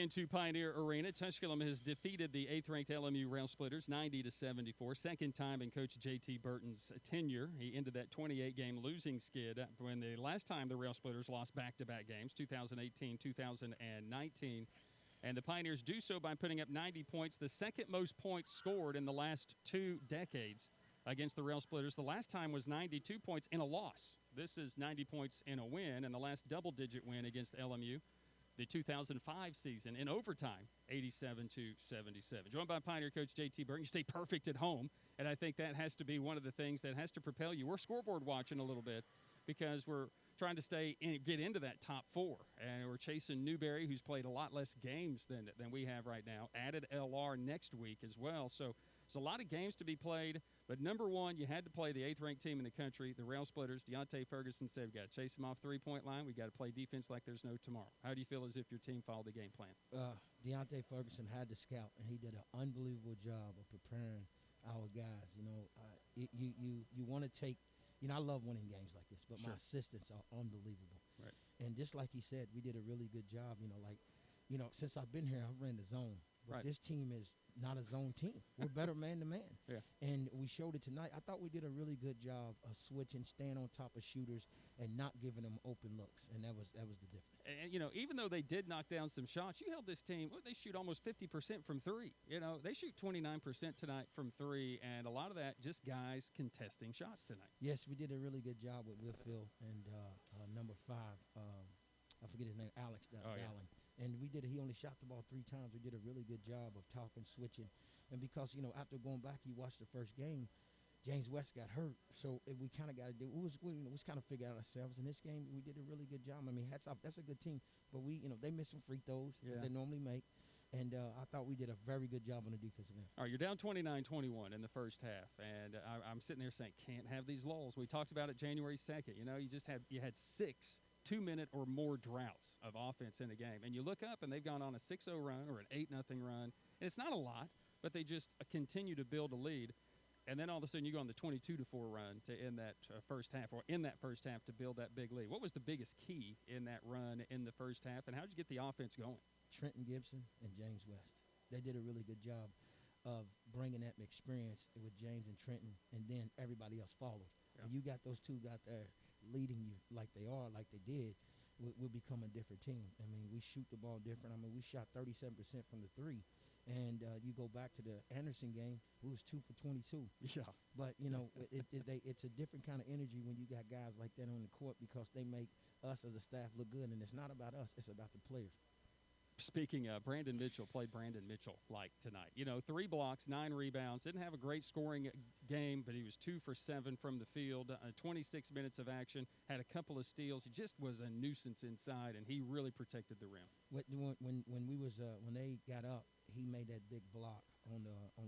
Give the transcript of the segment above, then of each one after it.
Into Pioneer Arena, Tusculum has defeated the 8th-ranked LMU Rail Splitters 90-74. Second time in Coach JT Burton's tenure. He ended that 28-game losing skid when the last time the Rail Splitters lost back-to-back games, 2018, 2019. And the Pioneers do so by putting up 90 points, the second most points scored in the last 2 decades against the Rail Splitters. The last time was 92 points in a loss. This is 90 points in a win, and the last double-digit win against LMU, the 2005 season in overtime, 87-77. Joined by Pioneer coach JT Burton. You stay perfect at home, and I think that has to be one of the things that has to propel you. We're scoreboard watching a little bit because we're trying to get into that top 4, and we're chasing Newberry, who's played a lot less games than we have right now. Added LR next week as well, so there's a lot of games to be played. But number one, you had to play the 8th-ranked team in the country, the Rail Splitters. Deontay Ferguson said, we've got to chase them off three-point line. We've got to play defense like there's no tomorrow. How do you feel as if your team followed the game plan? Deontay Ferguson had to scout, and he did an unbelievable job of preparing our guys. You want to take – I love winning games like this, but Sure. My assistants are unbelievable. Right. And just like he said, we did a really good job. Since I've been here, I've ran the zone. But Right. This team is not a zone team. We're better man-to-man. Yeah. And we showed it tonight. I thought we did a really good job of switching, staying on top of shooters, and not giving them open looks. And that was the difference. And, even though they did knock down some shots, you held this team, they shoot almost 50% from three. They shoot 29% tonight from three, and a lot of that just guys contesting shots tonight. Yes, we did a really good job with Whitfield and number 5. I forget his name, Alex Dowling. Yeah. And he only shot the ball 3 times. We did a really good job of talking, switching. And because, after going back, you watched the first game, James West got hurt. So we kind of got to do – we was kind of figure out ourselves. In this game, we did a really good job. I mean, hats off. That's a good team. But they missed some free throws that they normally make. And I thought we did a very good job on the defensive end. All right, you're down 29-21 in the first half, and I'm sitting there saying, can't have these lulls. We talked about it January 2nd. You had 6 2-minute or more droughts of offense in the game. And you look up, and they've gone on a 6-0 run or an 8-0 run. And it's not a lot, but they just continue to build a lead. And then all of a sudden you go on the 22-4 run to end that first half, or in that first half to build that big lead. What was the biggest key in that run in the first half, and how did you get the offense going? Trenton Gibson and James West. They did a really good job of bringing that experience with James and Trenton, and then everybody else followed. Yeah. And you got those two out there leading you like they did, we'll become a different team. I mean, we shoot the ball different. I mean, we shot 37% from the 3. And you go back to the Anderson game, we was 2 for 22. Yeah. But, it's a different kind of energy when you got guys like that on the court, because they make us as a staff look good. And it's not about us. It's about the players. Speaking of, Brandon Mitchell played Brandon Mitchell-like tonight. 3 blocks, 9 rebounds. Didn't have a great scoring game, but he was 2 for 7 from the field. 26 minutes of action, had a couple of steals. He just was a nuisance inside, and he really protected the rim. When they got up, he made that big block on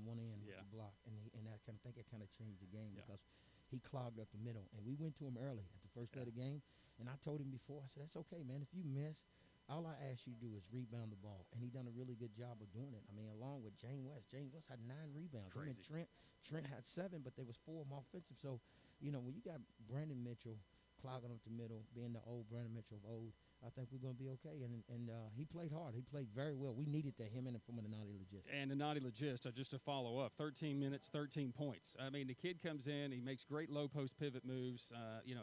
one end of the block, and I think it kind of changed the game because he clogged up the middle. And we went to him early at the first play of the game, and I told him before, I said, that's okay, man. If you miss, all I ask you to do is rebound the ball. And he done a really good job of doing it. I mean, along with James West. James West had 9 rebounds. Crazy. I mean, Trent had 7, but there was 4 of them offensive. So, when you got Brandon Mitchell clogging up the middle, being the old Brandon Mitchell of old, I think we're going to be okay. And he played hard. He played very well. We needed that, him and from the Naughty Logist. And the Naughty Logist, just to follow up, 13 minutes, 13 points. I mean, the kid comes in, he makes great low-post pivot moves.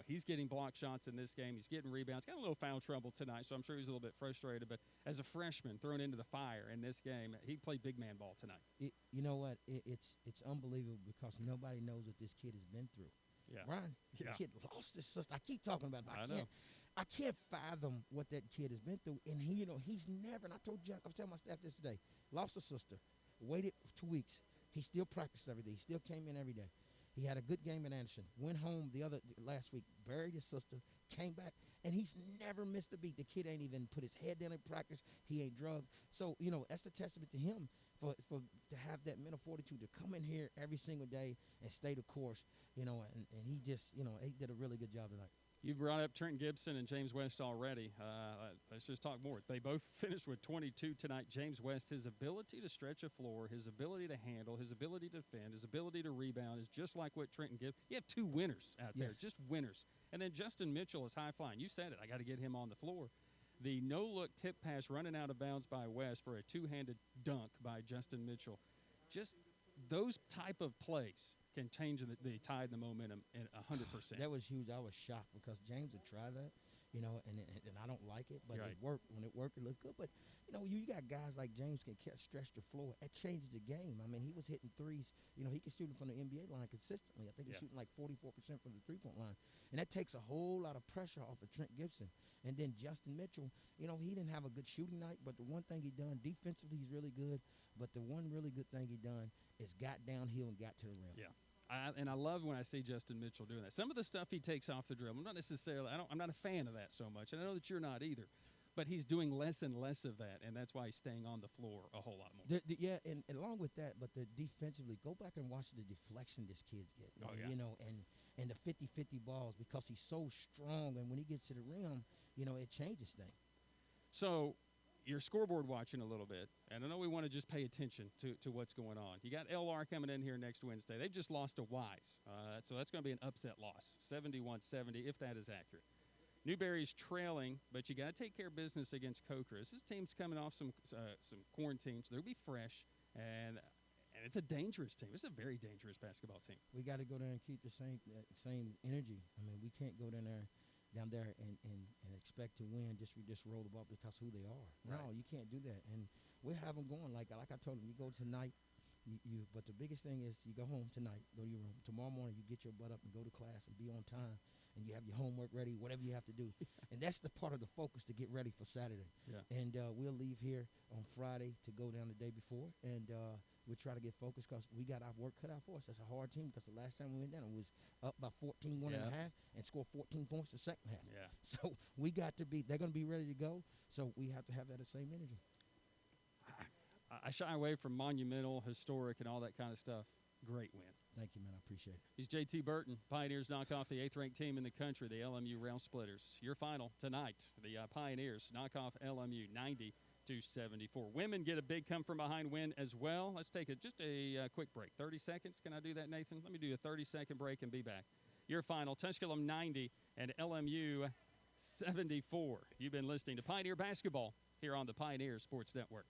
He's getting block shots in this game. He's getting rebounds. Got a little foul trouble tonight, so I'm sure he's a little bit frustrated. But as a freshman thrown into the fire in this game, he played big man ball tonight. You know what? It's unbelievable because nobody knows what this kid has been through. Yeah. Brian, the kid lost his sister. I keep talking about it, but I can't fathom what that kid has been through. And he's never, and I was telling my staff this today, lost a sister, waited 2 weeks. He still practiced every day. He still came in every day. He had a good game at Anderson, went home last week, buried his sister, came back, and he's never missed a beat. The kid ain't even put his head down in practice. He ain't drugged. So, that's a testament to him for to have that mental fortitude to come in here every single day and stay the course, and he just, he did a really good job tonight. You brought up Trenton Gibson and James West already. Let's just talk more. They both finished with 22 tonight. James West, his ability to stretch a floor, his ability to handle, his ability to defend, his ability to rebound is just like what Trenton Gibson. You have 2 winners out there, just winners. And then Justin Mitchell is high-flying. You said it. I got to get him on the floor. the no-look tip pass running out of bounds by West for a two-handed dunk by Justin Mitchell. Just those type of plays can change the tide and the momentum in 100%. That was huge. I was shocked because James would try that, and I don't like it, but Right. it worked. When it worked, it looked good. But, you got guys like James can stretch the floor. It changes the game. I mean, he was hitting threes. He can shoot from the NBA line consistently. I think he's shooting like 44% from the three-point line. And that takes a whole lot of pressure off of Trent Gibson. And then Justin Mitchell, he didn't have a good shooting night, but the one thing he done defensively, he's really good. But the one really good thing he done is got downhill and got to the rim. Yeah. I love when I see Justin Mitchell doing that. Some of the stuff he takes off the dribble, I'm not a fan of that so much, and I know that you're not either. But he's doing less and less of that, and that's why he's staying on the floor a whole lot more. And along with that, but defensively, go back and watch the deflection this kid's getting. Oh, yeah. And the 50-50 balls because he's so strong, and when he gets to the rim, it changes things. So you're scoreboard watching a little bit, and I know we want to just pay attention to what's going on. You got LR coming in here next Wednesday. They've just lost to Wise, so that's going to be an upset loss, 71-70, if that is accurate. Newberry's trailing, but you got to take care of business against Cocris. This team's coming off some quarantines. They'll be fresh, and it's a dangerous team. It's a very dangerous basketball team. We got to go there and keep the same energy. I mean, we can't go down there and expect to win just roll the ball because who they are. Right. No, you can't do that. And we have them going like I told them. You go tonight. But the biggest thing is you go home tonight, go to your room. Tomorrow morning you get your butt up and go to class and be on time, and you have your homework ready, whatever you have to do. And that's the part of the focus to get ready for Saturday. Yeah. And we'll leave here on Friday to go down the day before, and we'll try to get focused because we got our work cut out for us. That's a hard team because the last time we went down it was up by 14, one and a half, and scored 14 points the second half. Yeah. So we got to be – they're going to be ready to go, so we have to have that same energy. I shy away from monumental, historic, and all that kind of stuff. Great win. Thank you, man. I appreciate it. He's JT Burton. Pioneers knock off the 8th-ranked team in the country, the LMU Rail Splitters. Your final tonight, the Pioneers knock off LMU 90-74. Women get a big come-from-behind win as well. Let's take just a quick break. 30 seconds. Can I do that, Nathan? Let me do a 30-second break and be back. Your final, Tusculum 90 and LMU 74. You've been listening to Pioneer Basketball here on the Pioneer Sports Network.